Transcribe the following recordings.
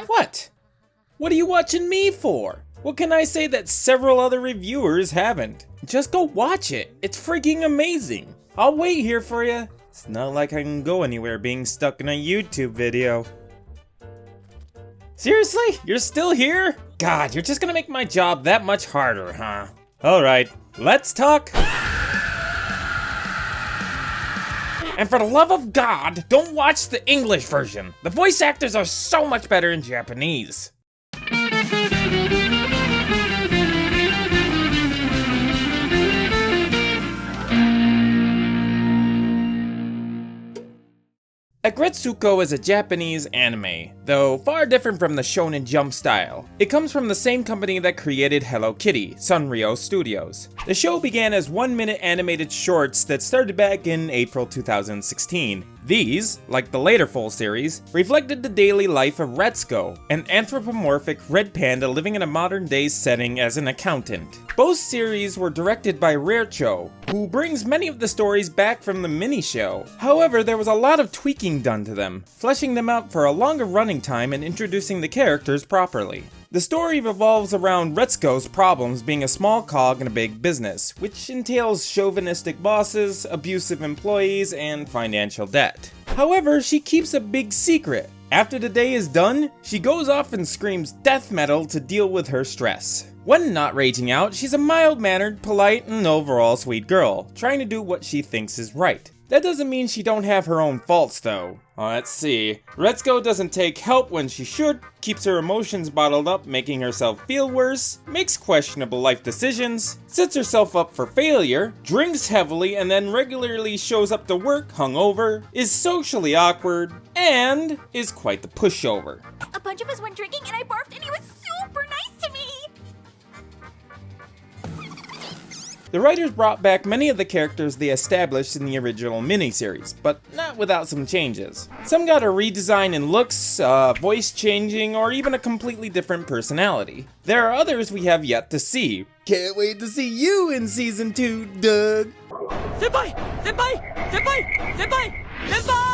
What? What are you watching me for? What can I say that several other reviewers haven't? Just go watch it. It's freaking amazing. I'll wait here for you. It's not like I can go anywhere being stuck in a YouTube video. Seriously? You're still here? God, you're just gonna make my job that much harder, huh? Alright, let's talk. And for the love of God, don't watch the English version. The voice actors are so much better in Japanese. Aggretsuko is a Japanese anime, though far different from the Shonen Jump style. It comes from the same company that created Hello Kitty, Sanrio Studios. The show began as 1-minute animated shorts that started back in April 2016. These, like the later full series, reflected the daily life of Aggretsuko, an anthropomorphic red panda living in a modern-day setting as an accountant. Both series were directed by Wright, who brings many of the stories back from the mini-show. However, there was a lot of tweaking done to them, fleshing them out for a longer running time and introducing the characters properly. The story revolves around Aggretsuko's problems being a small cog in a big business, which entails chauvinistic bosses, abusive employees, and financial debt. However, she keeps a big secret. After the day is done, she goes off and screams death metal to deal with her stress. When not raging out, she's a mild-mannered, polite, and overall sweet girl, trying to do what she thinks is right. That doesn't mean she don't have her own faults though. Let's see. Aggretsuko doesn't take help when she should, keeps her emotions bottled up, making herself feel worse, makes questionable life decisions, sets herself up for failure, drinks heavily and then regularly shows up to work hungover, is socially awkward, and is quite the pushover. A bunch of us went drinking and I barfed and he was super nice to me! The writers brought back many of the characters they established in the original miniseries, but not without some changes. Some got a redesign in looks, voice changing, or even a completely different personality. There are others we have yet to see. Can't wait to see you in Season 2, Doug! Senpai! Senpai! Senpai! Senpai! Senpai!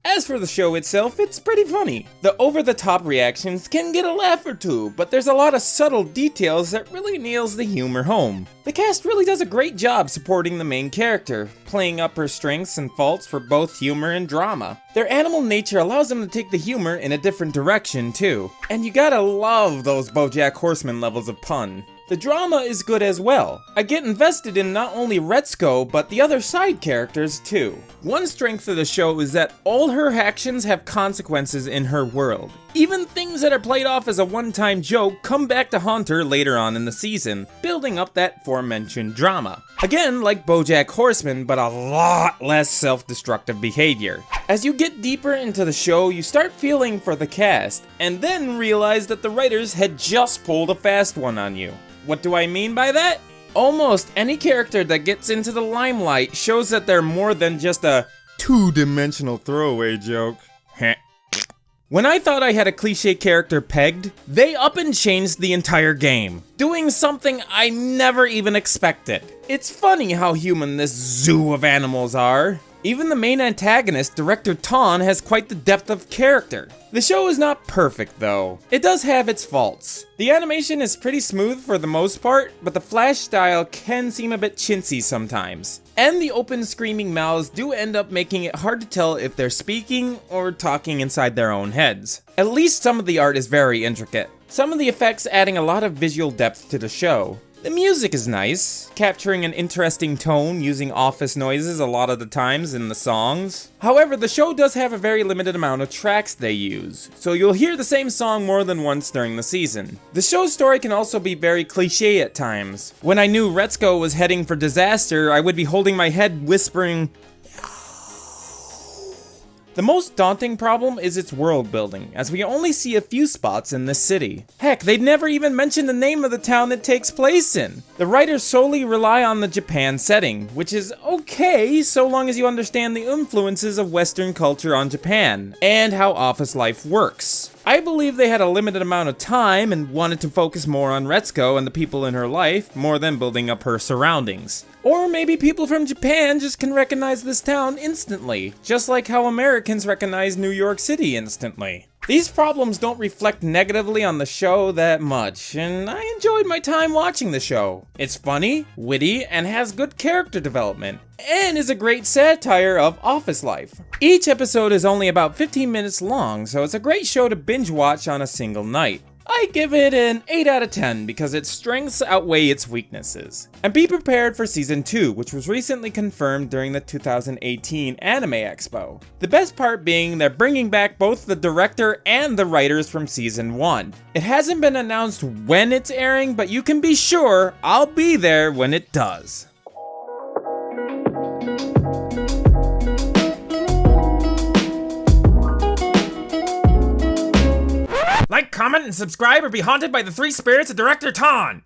As for the show itself, it's pretty funny. The over-the-top reactions can get a laugh or two, but there's a lot of subtle details that really nails the humor home. The cast really does a great job supporting the main character, playing up her strengths and faults for both humor and drama. Their animal nature allows them to take the humor in a different direction too. And you gotta love those BoJack Horseman levels of pun. The drama is good as well. I get invested in not only Aggretsuko, but the other side characters too. One strength of the show is that all her actions have consequences in her world. Even things that are played off as a one-time joke come back to haunt her later on in the season, building up that aforementioned drama. Again, like BoJack Horseman, but a lot less self-destructive behavior. As you get deeper into the show, you start feeling for the cast, and then realize that the writers had just pulled a fast one on you. What do I mean by that? Almost any character that gets into the limelight shows that they're more than just a two-dimensional throwaway joke. When I thought I had a cliche character pegged, they up and changed the entire game, doing something I never even expected. It's funny how human this zoo of animals are. Even the main antagonist, Director Ton, has quite the depth of character. The show is not perfect though. It does have its faults. The animation is pretty smooth for the most part, but the flash style can seem a bit chintzy sometimes. And the open screaming mouths do end up making it hard to tell if they're speaking or talking inside their own heads. At least some of the art is very intricate. Some of the effects adding a lot of visual depth to the show. The music is nice, capturing an interesting tone using office noises a lot of the times in the songs. However, the show does have a very limited amount of tracks they use, so you'll hear the same song more than once during the season. The show's story can also be very cliche at times. When I knew Aggretsuko was heading for disaster, I would be holding my head whispering, The most daunting problem is its world building, as we only see a few spots in this city. Heck, they'd never even mention the name of the town it takes place in. The writers solely rely on the Japan setting, which is okay so long as you understand the influences of Western culture on Japan, and how office life works. I believe they had a limited amount of time and wanted to focus more on Aggretsuko and the people in her life, more than building up her surroundings. Or maybe people from Japan just can recognize this town instantly, just like how Americans recognize New York City instantly. These problems don't reflect negatively on the show that much, and I enjoyed my time watching the show. It's funny, witty, and has good character development, and is a great satire of office life. Each episode is only about 15 minutes long, so it's a great show to binge watch on a single night. I give it an 8 out of 10 because its strengths outweigh its weaknesses. And be prepared for Season 2, which was recently confirmed during the 2018 Anime Expo. The best part being they're bringing back both the director and the writers from Season 1. It hasn't been announced when it's airing, but you can be sure I'll be there when it does. Like, comment, and subscribe or be haunted by the 3 spirits of Director Ton!